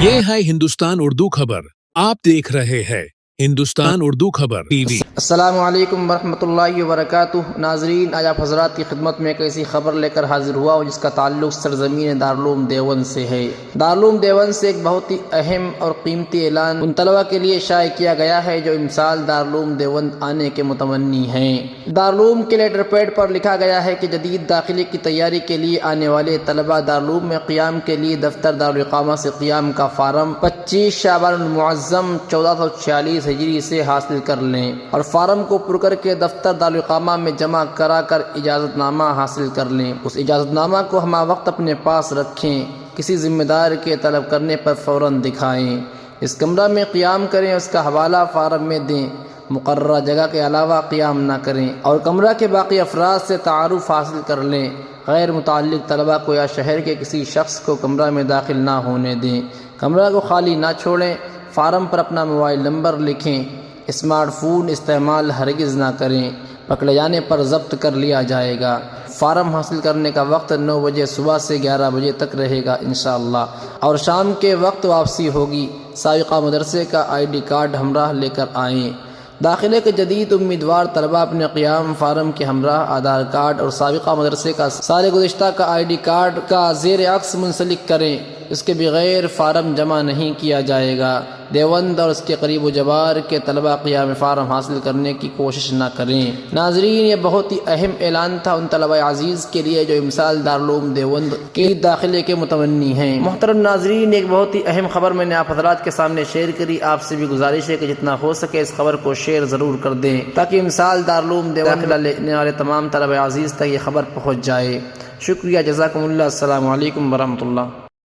ये है हिंदुस्तान उर्दू खबर। आप देख रहे हैं हिंदुस्तान उर्दू खबर टीवी। अस्सलामुअलैकुम वरहमतुल्लाहि वबरकातुह। नाजरीन, आज आप हजरात की खिदमत में एक ऐसी खबर लेकर हाजिर हुआ हूँ जिसका ताल्लुक सरजमीन दारुल देवबंद से है। दारुल देवबंद से एक बहुत ही अहम और कीमती ऐलान उन तलबा के लिए शाये किया गया है जो इमसाल दारुल देवबंद आने के मुतमन्नी हैं। दारुल के लेटर पैड पर लिखा गया है कि जदीद दाखिले की तैयारी के लिए आने वाले तलबा दारुल में क़ियाम के लिए दफ्तर दारुल इक़ामा से क़ियाम का फारम 25 शाबानुल मुअज़्ज़म 1446 हिजरी से हासिल कर लें और फार्म को पुर करके दफ्तर दारुल इक़ामा में जमा करा कर इजाज़तनामा हासिल कर लें। उस इजाज़तनामा को हम वक्त अपने पास रखें, किसी ज़िम्मेदार के तलब करने पर फ़ौरन दिखाएं। इस कमरा में क़ियाम करें, उसका हवाला फार्म में दें, मुकर्ररा जगह के अलावा क़ियाम न करें और कमरा के बाकी अफराद से तारुफ़ हासिल कर लें। गैर मुताल्लिक़ तलबा को या शहर के किसी शख्स को कमरा में दाखिल ना होने दें। कमरा को खाली ना छोड़ें। फार्म पर अपना मोबाइल नंबर लिखें। स्मार्टफोन इस्तेमाल हरगिज़ ना करें, पकड़े जाने पर ज़ब्त कर लिया जाएगा। फार्म हासिल करने का वक्त 9 बजे सुबह से 11 बजे तक रहेगा इंशाअल्लाह और शाम के वक्त वापसी होगी। साबिक़ा मदरसे का ID कार्ड हमराह लेकर आएँ। दाखिले के जदीद उम्मीदवार तलबा अपने क़ियाम फार्म के हमराह आधार कार्ड और साबिक़ा मदरसे का साल गुज़िश्ता का ID कार्ड का ज़ेर अक्स मुंसलिक करें। इसके बगैर फार्म जमा नहीं किया जाएगा। देवबंद और उसके करीब जवार के तलबा क़ियाम फार्म हासिल करने की कोशिश न करें। नाजरीन, ये बहुत ही अहम ऐलान था उन तलबा अजीज़ के लिए जो इमसाल दारुल देवबंद के दाखिले के मुतमन्नी हैं। मोहतरम नाजरीन, एक बहुत ही अहम खबर मैंने आप हज़रात के सामने शेयर करी। आपसे भी गुजारिश है कि जितना हो सके इस खबर को शेयर ज़रूर कर दें ताकि इमसाल दारुल देवबंद लेने वाले तमाम तलबा अजीज़ तक ये खबर पहुँच जाए। शुक्रिया, जज़ाकुमुल्लाह। अस्सलामु अलैकुम वरहमतुल्लाह।